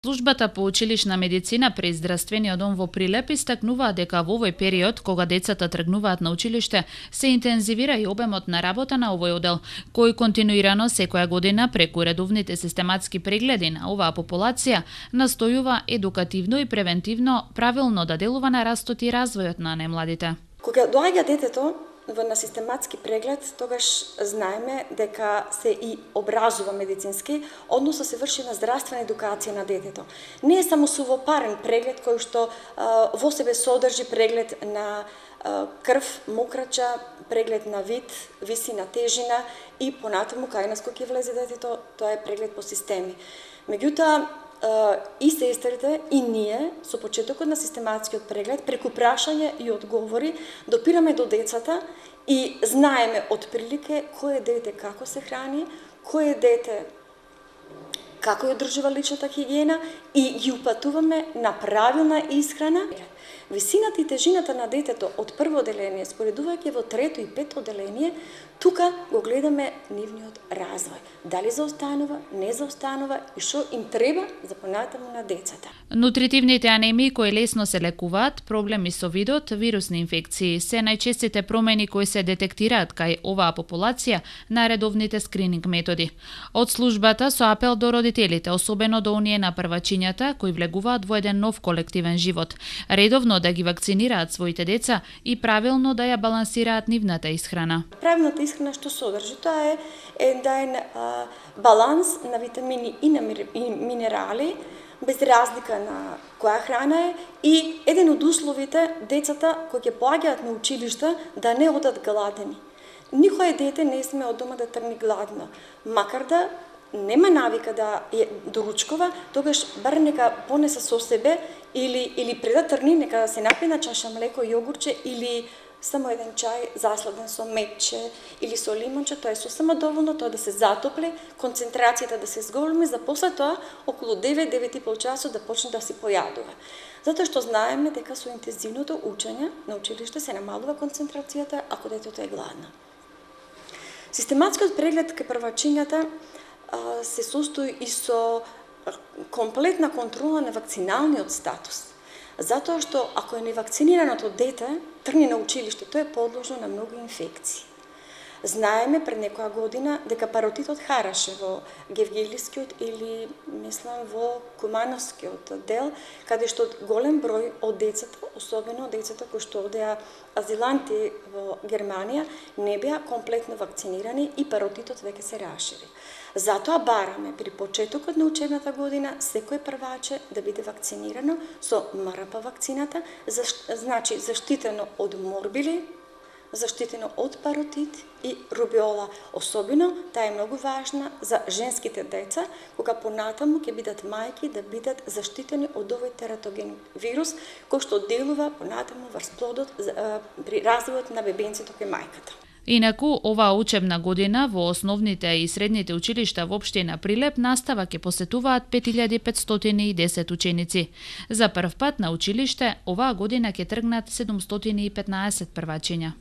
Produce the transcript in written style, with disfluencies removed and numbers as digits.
Службата по училишна медицина при здравствениот дом во Прилеп истакнуваат дека во овој период, кога децата тргнуваат на училиште, се интензивира и обемот на работа на овој оддел, кој континуирано секоја година преку редовните систематски прегледи на оваа популација настојува едукативно и превентивно правилно да делува на растот и развојот на најмладите. Кога доаѓа детето на систематски преглед, тогаш знаеме дека се и образува медицински, односно се врши на здравствена едукација на детето. Не е само сувопарен преглед кој што во себе содржи преглед на крв, мокрача, преглед на вид, висина, тежина и понатаму кај нас кој ќе влезе детето, тоа е преглед по системи. Меѓутоа, и сестрите и ние со почетокот на систематскиот преглед преку прашање и одговори допираме до децата и знаеме отприлike кое дете како се храни, кое дете како ја одржува личната хигиена и ги упатуваме на правилна исхрана. Висината и тежината на детето од прво оделение споредувајќи во трето и пето оделение, тука го гледаме нивниот развој. Дали заостанува, не заостанува и што им треба за понатаму на децата. Нутритивните анемии кои лесно се лекуваат, проблеми со видот, вирусни инфекции се најчестите промени кои се детектираат кај оваа популација на редовните скрининг методи. Од службата со апел до родителите, особено до оние на првачињата кои влегуваат во еден нов колективен живот, редовно да ги вакцинираат своите деца и правилно да ја балансираат нивната исхрана. Правилната исхрана што содржи, тоа е еден баланс на витамини и на минерали, без разлика на која храна е, и еден од условите децата кои ќе поаѓаат на училишта да не одат гладени. Никој дете не сме од дома да тргне гладно, макар да нема навика да ја доручкова, тогаш бар нека понесе со себе или пред да тргне нека се напие на чаша млеко, јогурче или само еден чај засладен со метче или со лимонче, тоа е сосема доволно, тоа да се затопли, концентрацијата да се зголеми, за после тоа околу 9-9,5 часот да почне да се појадува. Затоа што знаеме дека со интензивното учење на училиште се намалува концентрацијата ако детето е гладно. Систематскиот преглед кај првачињата се состои и со комплетна контрола на вакциналниот статус. Затоа што ако е невакцинираното дете тргне на училиште, тоа е подложно на многу инфекции. Знаеме пред некоја година дека паротитот хараше во Гевгелискиот или мислам во Кумановскиот дел, каде што голем број од децата, особено децата кои што одеа азиланти во Германија, не беа комплетно вакцинирани и паротитот веќе се рашири. Затоа бараме при почетокот на учебната година секој прваче да биде вакцинирано со МРП вакцината, значи заштитено од морбили, заштитено од паротит и рубеола. Особено, таа е многу важна за женските деца, кога понатаму ќе бидат мајки да бидат заштитени од овој тератоген вирус, кој што делува понатаму врз плодот при развојот на бебенцето кај мајката. Инаку, оваа учебна година во основните и средните училишта во општина Прилеп настава ќе посетуваат 5510 ученици. За прв пат на училиште оваа година ќе тргнат 715 првачиња.